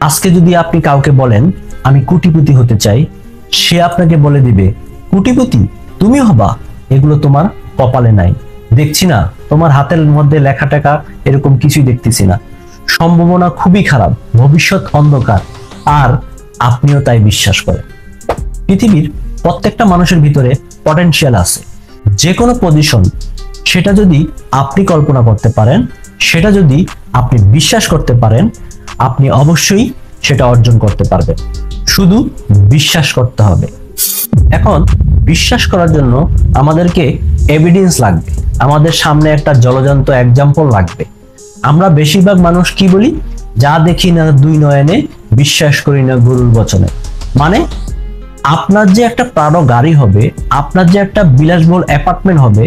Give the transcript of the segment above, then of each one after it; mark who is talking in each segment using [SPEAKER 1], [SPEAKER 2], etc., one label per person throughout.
[SPEAKER 1] আজকে যদি আপনি কাউকে বলেন আমি কোটিপতি হতে চাই, সে আপনাকে বলে দিবে কোটিপতি তুমি হবা, এগুলো তোমার কপালে নাই, দেখছি না তোমার হাতের মধ্যে লেখা টাকা, এরকম কিছুই দেখতেছি না, সম্ভাবনা খুবই খারাপ, ভবিষ্যৎ অন্ধকার। আর আপনিও তাই বিশ্বাস করেন। পৃথিবীর প্রত্যেকটা মানুষের ভিতরে পটেনশিয়াল আছে। যে কোনো পজিশন, সেটা যদি আপনি কল্পনা করতে পারেন, সেটা যদি আপনি বিশ্বাস করতে পারেন, আপনি অবশ্যই সেটা অর্জন করতে পারবেন। শুধু বিশ্বাস করতে হবে। এখন বিশ্বাস করার জন্য আমাদেরকে এভিডেন্স লাগবে, আমাদের সামনে একটা জলজান্ত এক্সাম্পল লাগবে। আমরা বেশিরভাগ মানুষ কি বলি, যা দেখি না দুই নয়নে, বিশ্বাস করি না গরুর বচনে। মানে আপনার যে একটা প্রাড়ো গাড়ি হবে, আপনার যে একটা বিলাসবহুল অ্যাপার্টমেন্ট হবে,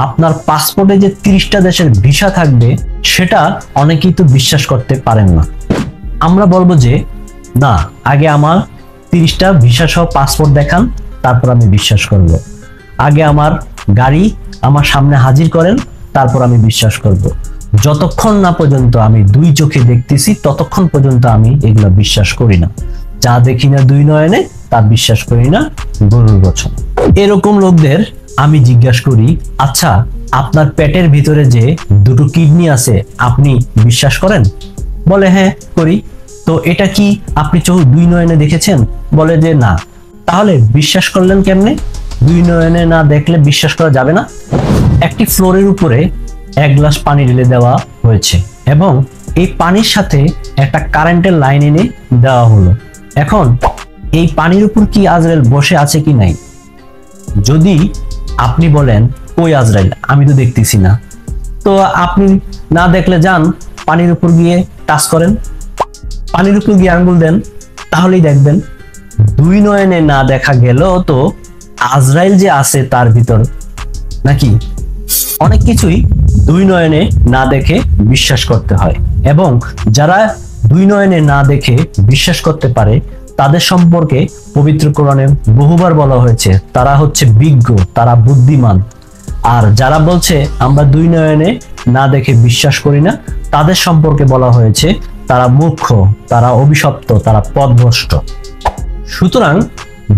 [SPEAKER 1] আপনার পাসপোর্টে যে 30টা দেশের ভিসা থাকবে, সেটা অনেকেই তো বিশ্বাস করতে পারেন না। আমরা বলবো যে না, আগে আমার 30টা ভিসা সহ পাসপোর্ট দেখান, তারপর আমি বিশ্বাস করব। আগে আমার গাড়ি আমার সামনে হাজির করেন, তারপর আমি বিশ্বাস করব। যতক্ষণ না পর্যন্ত আমি দুই চোখে দেখতেছি, ততক্ষণ পর্যন্ত আমি এগুলো বিশ্বাস করি না। যা দেখি না দুই নয়নে, তা বিশ্বাস করি না গরুর বচন। এরকম লোকদের আমি জিজ্ঞাসা করি, আচ্ছা আপনার পেটের ভিতরে যে দুটো কিডনি আছে, আপনি বিশ্বাস করেন? বলে হ্যাঁ করি। তো এটা কি আপনি দুই নয়নে দেখেছেন? বলে যে না। তাহলে বিশ্বাস করলেন কেমনে? দুই নয়নে না দেখলে বিশ্বাস করা যাবে না। একটি ফ্লোরের উপরে 1 গ্লাস পানি ঢেলে দেওয়া হয়েছে এবং এই পানির সাথে একটা কারেন্টের লাইন এনে দেওয়া হলো। এখন এই পানির উপর কি আজরাইল বসে আছে কি নাই? যদি আপনি বলেন কই আজরাইল, আমি তো দেখতেছি না, তো আপনি না দেখলে যান পানির উপর গিয়ে টাচ করেন, পানির উপর গিয়ে আঙ্গুল দেন, তাহলেই দেখবেন। দুই নয়নে না দেখা গেলেও তো আজরাইল যে আছে তার ভিতর, নাকি? অনেক কিছুই দুই নয়নে না দেখে বিশ্বাস করতে হয়, এবং যারা দুই নয়নে না দেখে বিশ্বাস করতে পারে তাদের সম্পর্কে পবিত্র কোরআনে বহুবার বলা হয়েছে তারা হচ্ছে বিজ্ঞ, তারা বুদ্ধিমান। আর যারা বলছে আমরা দুই নয়নে না দেখে বিশ্বাস করি না, তাদের সম্পর্কে বলা হয়েছে তারা মূর্খ, তারা অভিশপ্ত, তারা পথভ্রষ্ট। সুতরাং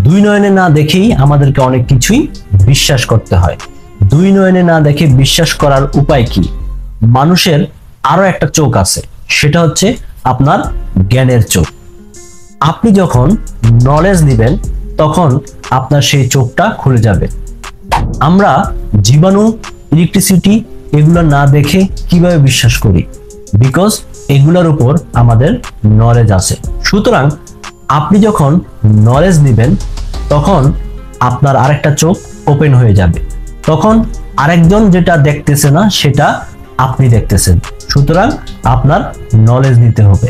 [SPEAKER 1] দুই নয়নে না দেখেই আমাদেরকে অনেক কিছুই বিশ্বাস করতে হয়। দুই নয়নে না দেখে বিশ্বাস করার উপায় কি? মানুষের আরো একটা চোখ আছে, সেটা হচ্ছে আপনার জ্ঞানের চোখ। আপনি যখন নলেজ দিবেন, তখন আপনার সেই চোখটা খুলে যাবে। আমরা জীবাণু, ইলেকট্রিসিটি এগুলো না দেখে কিভাবে বিশ্বাস করি? বিকজ এগুলোর উপর আমাদের নলেজ আছে। সুতরাং আপনি যখন নলেজ দিবেন, তখন আপনার আরেকটা চোখ ওপেন হয়ে যাবে। তখন আরেকজন যেটা দেখতেছে না, সেটা আপনি দেখতেছেন। সুতরাং আপনার নলেজ নিতে হবে।